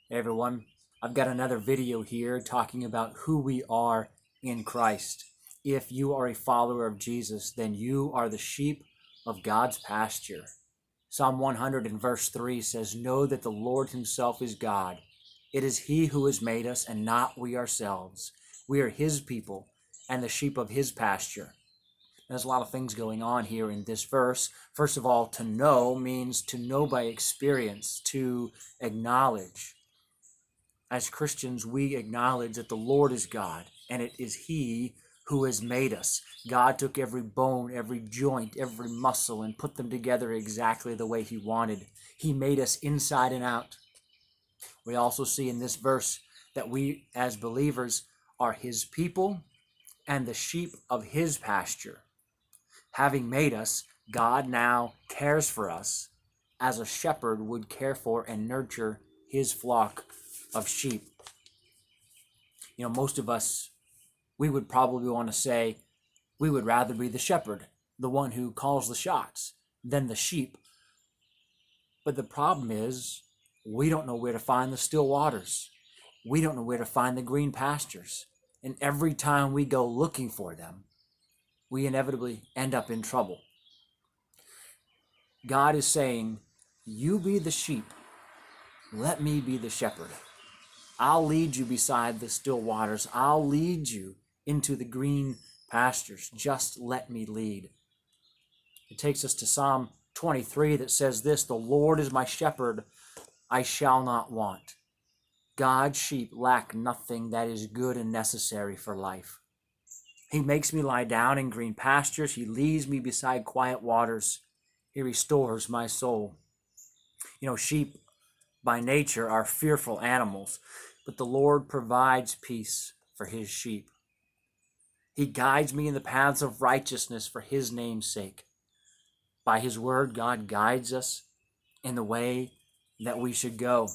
Hey everyone, I've got another video here talking about who we are in Christ. If you are a follower of Jesus, then you are the sheep of God's pasture. Psalm 100 and verse 3 says, "Know that the Lord himself is God. It is he who has made us and not we ourselves. We are his people and the sheep of his pasture." There's a lot of things going on here in this verse. First of all, to know means to know by experience, to acknowledge. As Christians, we acknowledge that the Lord is God, and it is he who has made us. God took every bone, every joint, every muscle, and put them together exactly the way he wanted. He made us inside and out. We also see in this verse that we, as believers, are his people and the sheep of his pasture. Having made us, God now cares for us as a shepherd would care for and nurture his flock of sheep. Most of us, we would probably want to say we would rather be the shepherd, the one who calls the shots, than the sheep. But the problem is we don't know where to find the still waters. We don't know where to find the green pastures. And every time we go looking for them, we inevitably end up in trouble. God is saying, you be the sheep, let me be the shepherd. I'll lead you beside the still waters. I'll lead you into the green pastures. Just let me lead. It takes us to Psalm 23 that says this, "The Lord is my shepherd, I shall not want." God's sheep lack nothing that is good and necessary for life. He makes me lie down in green pastures. He leads me beside quiet waters. He restores my soul. Sheep by nature are fearful animals, but the Lord provides peace for his sheep. He guides me in the paths of righteousness for his name's sake. By his word, God guides us in the way that we should go.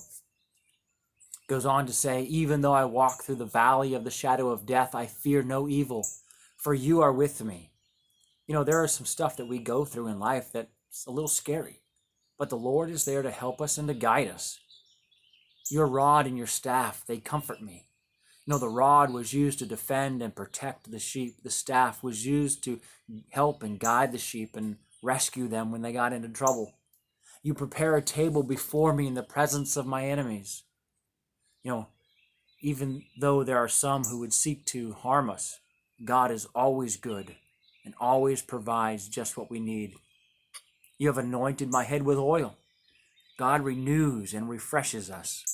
Goes on to say, "Even though I walk through the valley of the shadow of death, I fear no evil, for you are with me." There are some stuff that we go through in life that's a little scary, but the Lord is there to help us and to guide us. Your rod and your staff, they comfort me. The rod was used to defend and protect the sheep. The staff was used to help and guide the sheep and rescue them when they got into trouble. You prepare a table before me in the presence of my enemies. Even though there are some who would seek to harm us, God is always good and always provides just what we need. You have anointed my head with oil. God renews and refreshes us.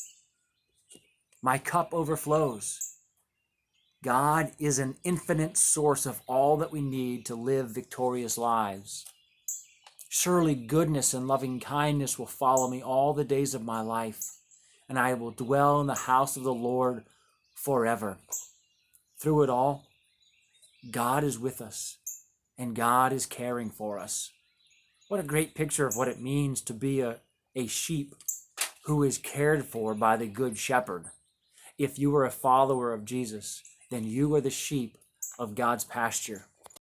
My cup overflows. God is an infinite source of all that we need to live victorious lives. Surely goodness and loving kindness will follow me all the days of my life, and I will dwell in the house of the Lord forever. Through it all, God is with us, and God is caring for us. What a great picture of what it means to be a sheep who is cared for by the good shepherd. If you are a follower of Jesus, then you are the sheep of God's pasture.